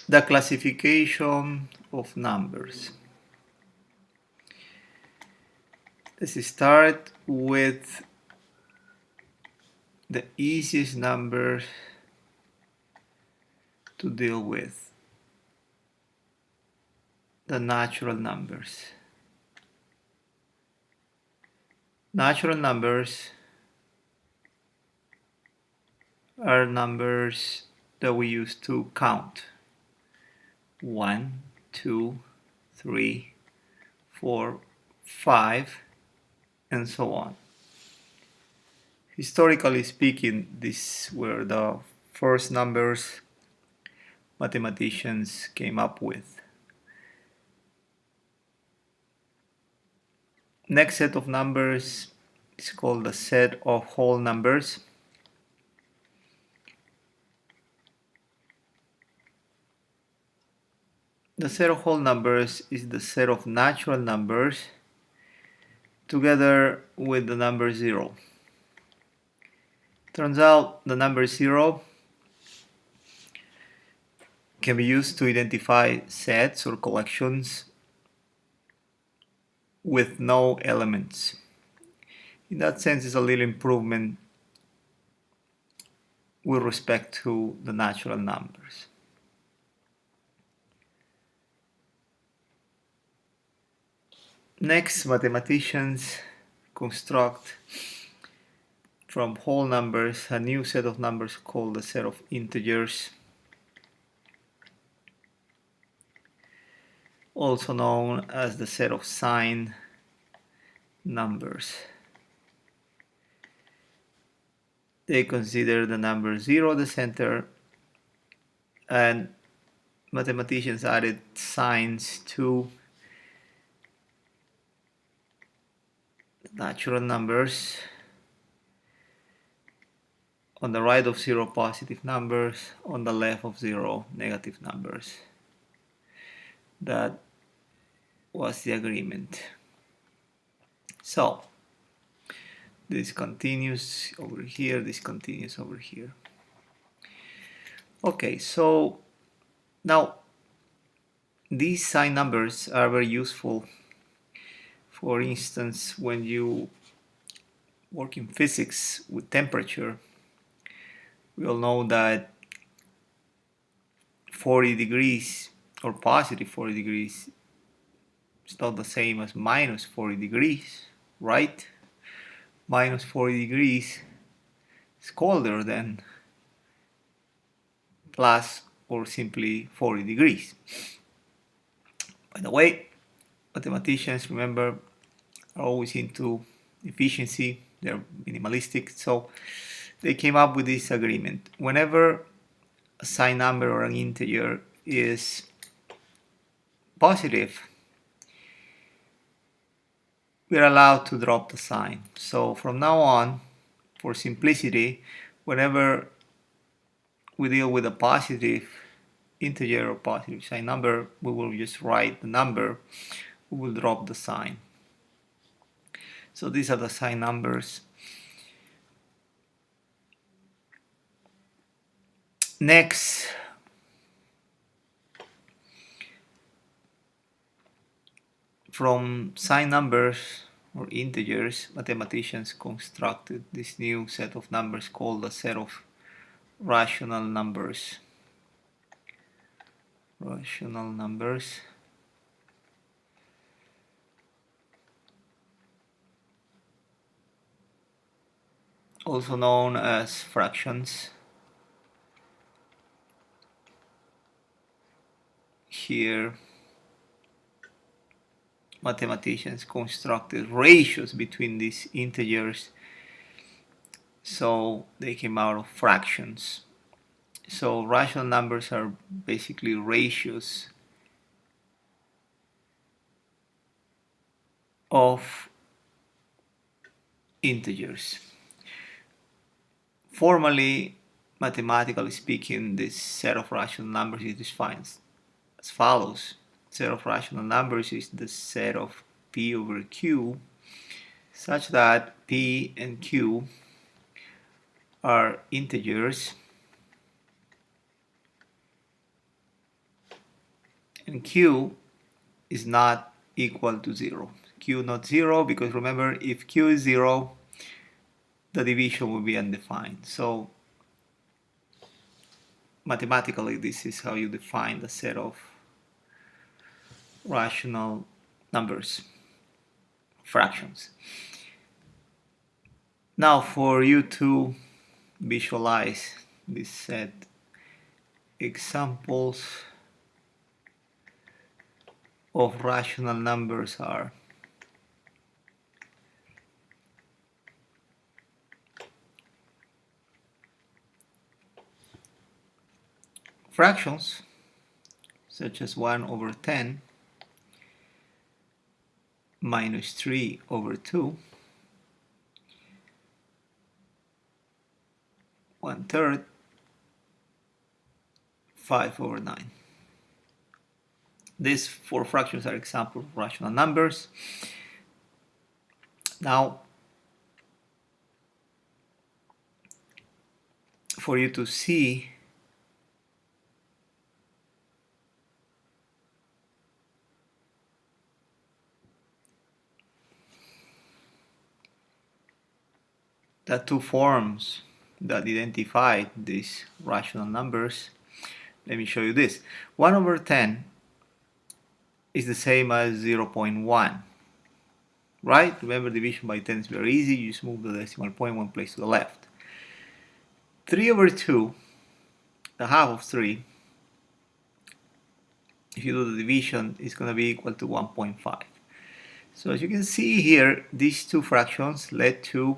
The classification of numbers. Let's start with the easiest number to deal with, the natural numbers. Natural numbers are numbers that we use to count. 1, 2, 3, 4, 5, and so on. Historically speaking, these were the first numbers mathematicians came up with. Next set of numbers is called the set of whole numbers. The set of whole numbers is the set of natural numbers together with the number 0. Turns out the number 0 can be used to identify sets or collections with no elements. In that sense, it's a little improvement with respect to the natural numbers. Next, mathematicians construct from whole numbers a new set of numbers called the set of integers, also known as the set of signed numbers. They consider the number 0 the center, and mathematicians added signs to natural numbers. On the right of 0 positive numbers, on the left of 0 negative numbers. That was the agreement. So this continues over here, this continues over here. Okay, so now these signed numbers are very useful. For instance, when you work in physics with temperature, we all know that 40 degrees or positive 40 degrees is not the same as minus 40 degrees, right? Minus 40 degrees is colder than plus or simply 40 degrees. By the way, mathematicians, remember, are always into efficiency. They're minimalistic, so they came up with this agreement. Whenever a signed number or an integer is positive, we're allowed to drop the sign. So from now on, for simplicity, whenever we deal with a positive integer or positive signed number, we will just write the number, we will drop the sign. So these are the signed numbers. Next, from signed numbers or integers, mathematicians constructed this new set of numbers called the set of rational numbers. Rational numbers. Also known as fractions. Here, mathematicians constructed ratios between these integers, so they came out of fractions. So rational numbers are basically ratios of integers. Formally, mathematically speaking, this set of rational numbers is defined as follows. Set of rational numbers is the set of P over Q such that P and Q are integers and q is not equal to 0. Q not 0, because remember, if q is 0, the division will be undefined. So mathematically, this is how you define the set of rational numbers, fractions. Now, for you to visualize this set, examples of rational numbers are fractions, such as 1 over 10 minus 3 over 2, 1/3, 5 over 9. These four fractions are examples of rational numbers. Now, for you to see the two forms that identify these rational numbers, let me show you this. 1 over 10 is the same as 0.1, right? Remember, division by 10 is very easy. You just move the decimal point one place to the left. 3 over 2, the half of 3, if you do the division, is going to be equal to 1.5. So as you can see here, these two fractions led to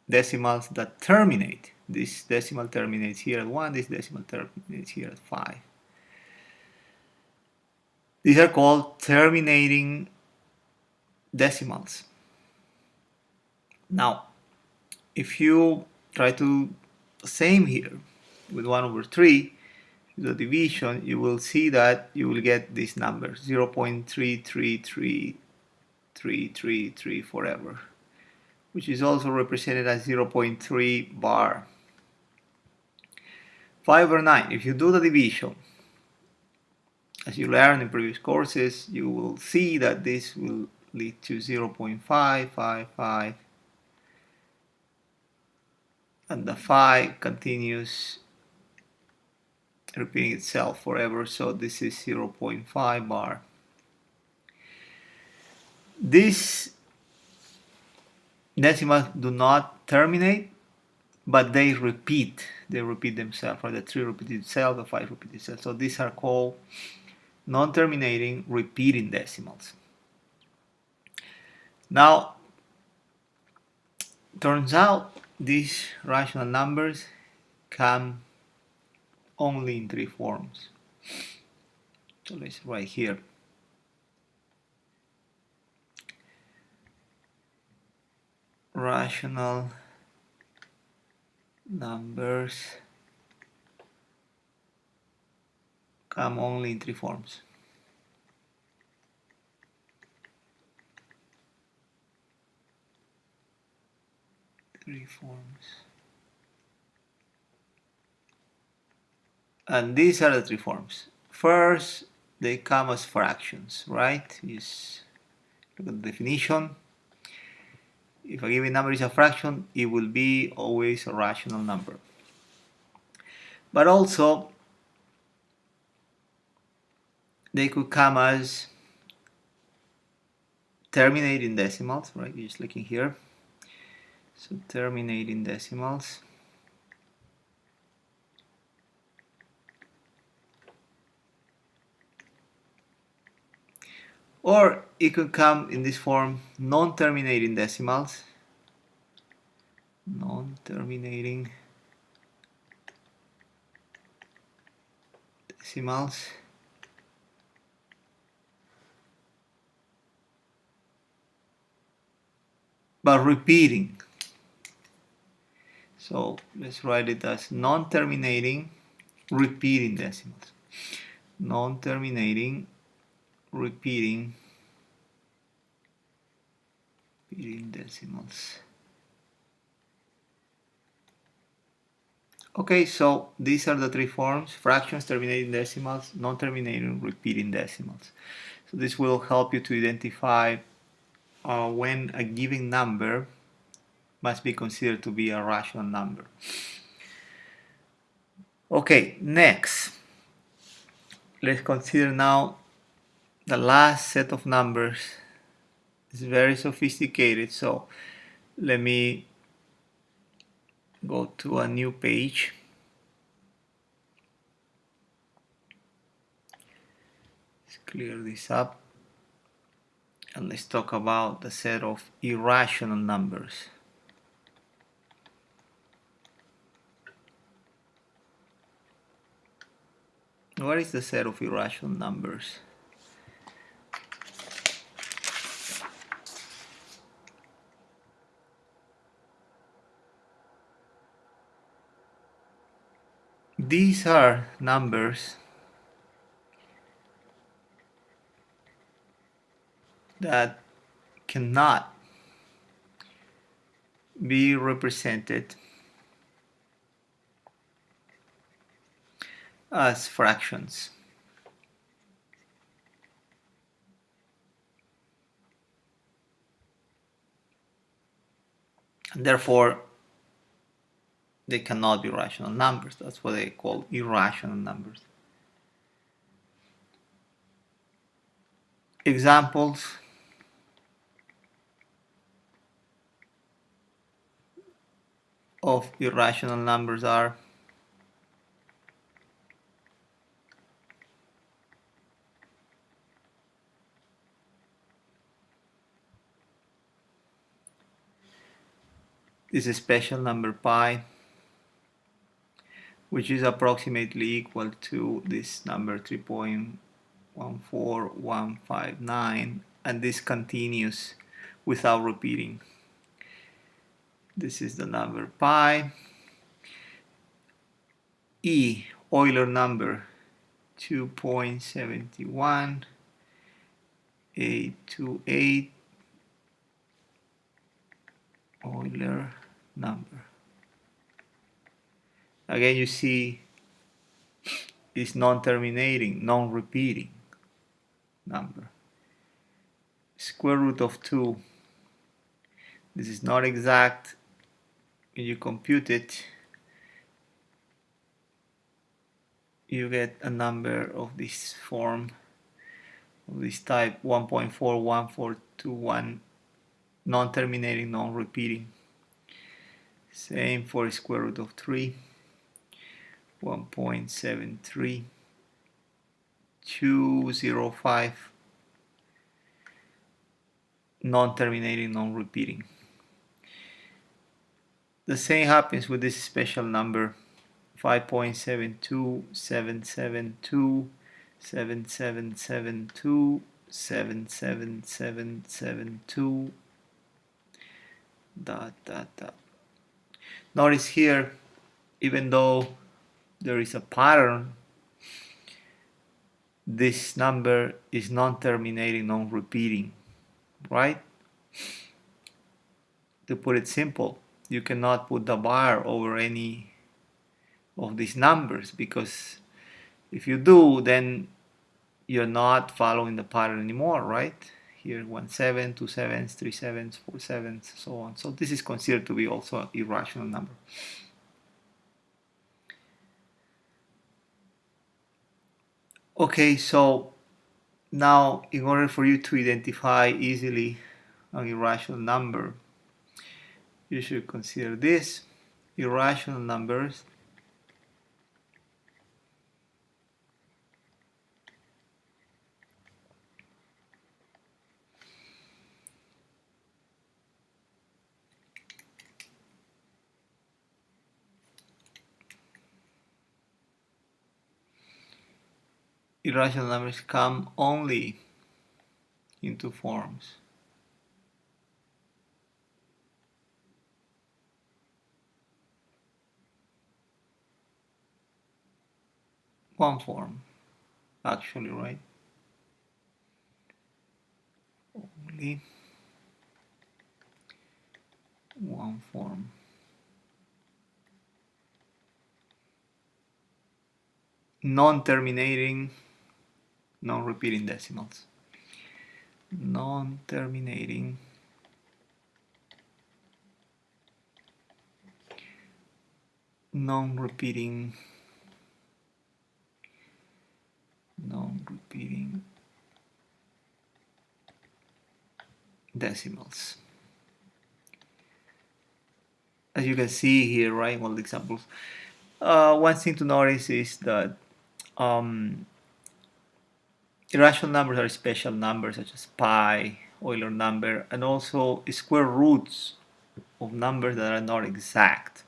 decimals that terminate. This decimal terminates here at 1, this decimal terminates here at 5. These are called terminating decimals. Now, if you try to the same here with 1 over 3, the division, you will see that you will get this number, 0.33333 forever, which is also represented as 0.3 bar. 5 over 9, if you do the division, as you learned in previous courses, you will see that this will lead to 0.555, and the 5 continues repeating itself forever, so this is 0.5 bar. These decimals do not terminate, but they repeat themselves, right? The 3 repeats itself, the 5 repeats itself. So these are called non-terminating repeating decimals. Now, turns out these rational numbers come only in 3 forms. So let's write here. Rational numbers come only in 3 forms. And these are the 3 forms. First, they come as fractions, right? Just look at the definition. If a given number is a fraction, it will be always a rational number. But also, they could come as terminating decimals, right? You're just looking here. So terminating decimals. Or it could come in this form, non-terminating decimals. Non-terminating decimals. But repeating. So let's write it as non-terminating repeating decimals. Non-terminating repeating decimals. Okay, so these are the three forms: fractions, terminating decimals, non-terminating, repeating decimals. So this will help you to identify when a given number must be considered to be a rational number. Okay, next, let's consider now the last set of numbers. It's very sophisticated, so let me go to a new page. Let's clear this up and let's talk about the set of irrational numbers. What is the set of irrational numbers? These are numbers that cannot be represented as fractions. And therefore, they cannot be rational numbers. That's what they call irrational numbers. Examples: of irrational numbers are this special number pi, which is approximately equal to this number 3.14159, and this continues without repeating. This is the number pi. E, Euler number 2.71828, Euler number. Again, you see it's non-terminating, non-repeating number. Square root of 2. This is not exact. When you compute it, you get a number of this form, of this type, 1.41421, non-terminating, non-repeating. Same for square root of 3, 1.73205, non-terminating, non-repeating. The same happens with this special number 5.72772, 7772, 7772, dot dot dot. Notice here, even though there is a pattern, this number is non-terminating, non-repeating, right? To put it simple, you cannot put the bar over any of these numbers, because if you do, then you're not following the pattern anymore, right? Here 1 7, 2 7s, 3 7s, 4 7s, so on. So this is considered to be also an irrational number. Okay, so now in order for you to identify easily an irrational number, you should consider this: irrational numbers come only in two forms. One form, actually, right? Only one form. non-terminating, non-repeating decimals. Non-terminating non-repeating decimals. As you can see here, right, in all the examples. One thing to notice is that irrational numbers are special numbers such as pi, Euler number, and also square roots of numbers that are not exact.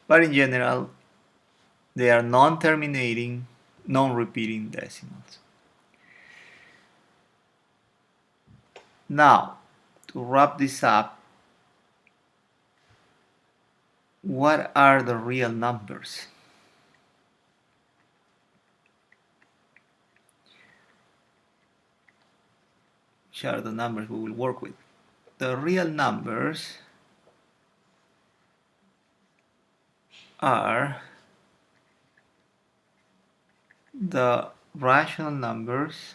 But in general, they are non-terminating, non-repeating decimals. Now, to wrap this up, what are the real numbers? Which are the numbers we will work with? The real numbers are the rational numbers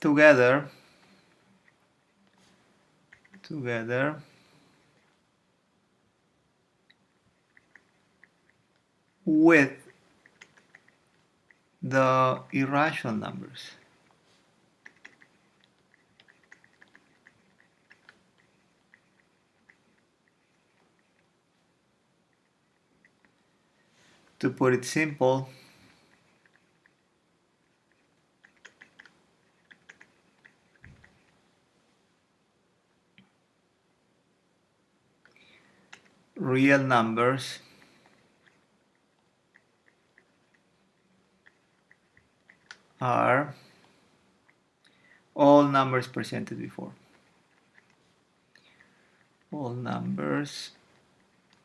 together with the irrational numbers. To put it simple, real numbers are all numbers presented before. All numbers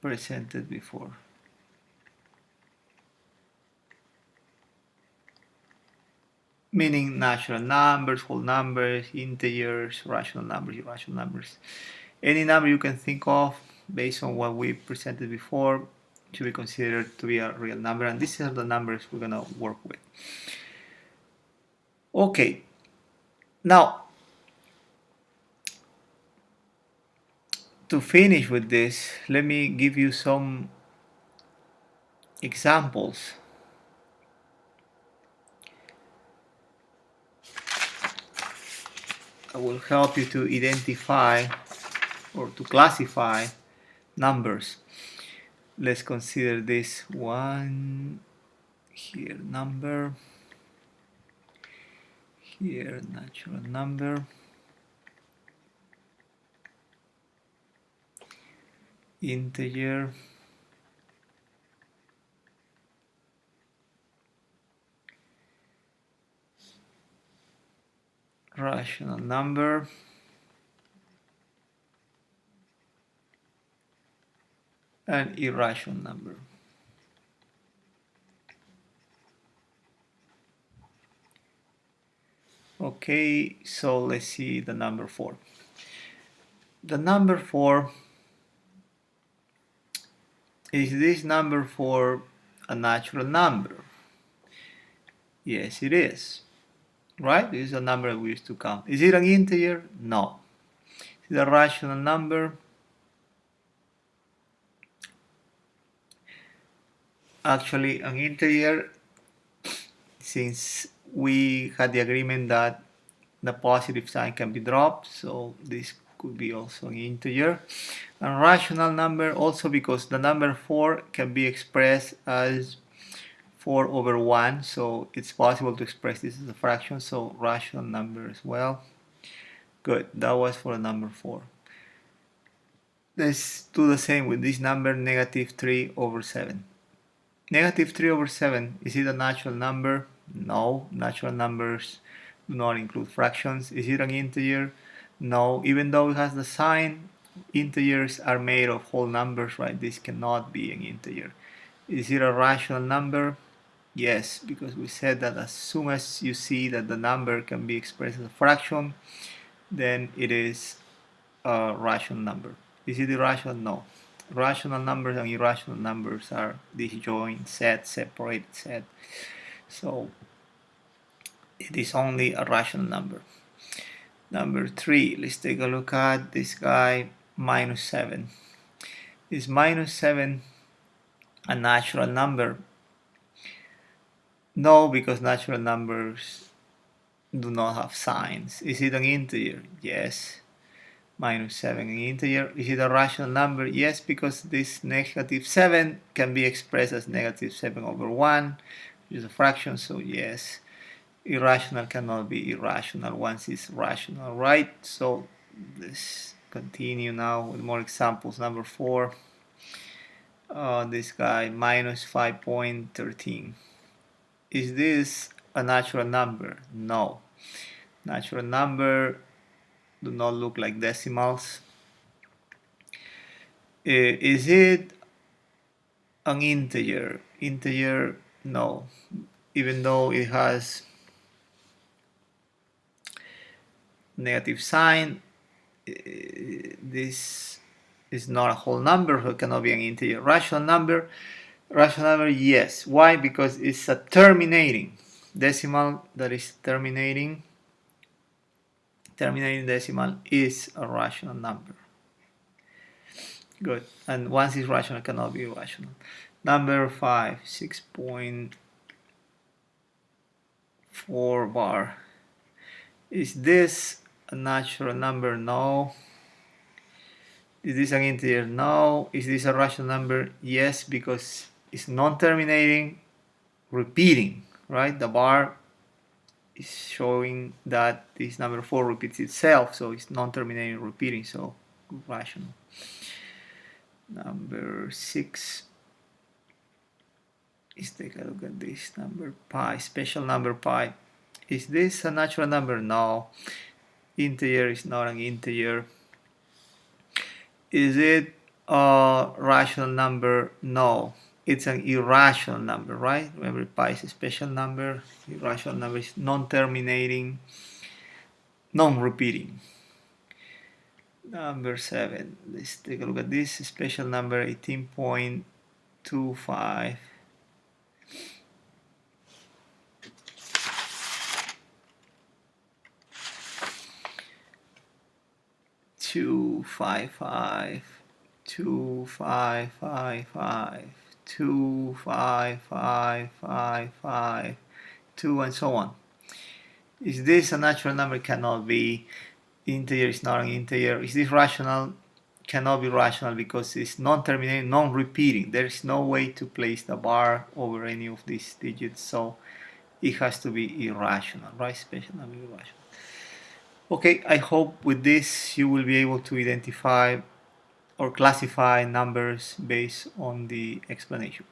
presented before. Meaning natural numbers, whole numbers, integers, rational numbers, irrational numbers. Any number you can think of based on what we presented before should be considered to be a real number, and these are the numbers we're going to work with. Okay, now to finish with this, let me give you some examples that will help you to identify or to classify numbers. Let's consider this one here, number, here natural number, integer, rational number, and irrational number. Okay, so let's see the number 4. The number 4, is this number 4 a natural number? Yes, it is. Right? This is a number that we used to count. Is it an integer? No. Is it a rational number? Actually, an integer, since we had the agreement that the positive sign can be dropped, so this could be also an integer. And rational number also because the number 4 can be expressed as 4 over 1, so it's possible to express this as a fraction, so rational number as well. Good, that was for the number 4. Let's do the same with this number, negative 3 over 7. Negative 3 over 7, is it a natural number? No, natural numbers do not include fractions. Is it an integer? No, even though it has the sign, integers are made of whole numbers, right? This cannot be an integer. Is it a rational number? Yes, because we said that as soon as you see that the number can be expressed as a fraction, then it is a rational number. Is it irrational? No. Rational numbers and irrational numbers are disjoint set, separated set. So it is only a rational number. Number 3, let's take a look at this guy, minus 7. Is minus 7 a natural number? No, because natural numbers do not have signs. Is it an integer? Yes. Minus 7 an integer. Is it a rational number? Yes, because this negative 7 can be expressed as negative 7 over 1, which is a fraction, so yes. Irrational cannot be irrational once it's rational, right? So let's continue now with more examples. Number 4, this guy, minus 5.13. Is this a natural number? No. Natural number do not look like decimals. Is it an integer? Integer, no. Even though it has negative sign, this is not a whole number, so it cannot be an integer. Rational number, yes. Why? Because it's a terminating decimal that is terminating decimal is a rational number. Good. And once it's rational, it cannot be irrational. Number 5, 6.4 bar. Is this a natural number? No. Is this an integer? No. Is this a rational number? Yes, because it's non-terminating, repeating, right? The bar is showing that this number 4 repeats itself, so it's non-terminating, repeating, so rational. Number 6. Let's take a look at this number pi, special number pi. Is this a natural number? No. Integer is not an integer. Is it a rational number? No. It's an irrational number, right? Remember, pi is a special number. Irrational number is non-terminating, non-repeating. Number 7. Let's take a look at this special number, 18.25. 255, 2555, 25555, 2, and so on. Is this a natural number? Cannot be. Integer is not an integer. Is this rational? Cannot be rational because it's non-terminating, non-repeating. There is no way to place the bar over any of these digits, so it has to be irrational, right? Special number irrational. Okay, I hope with this you will be able to identify or classify numbers based on the explanation.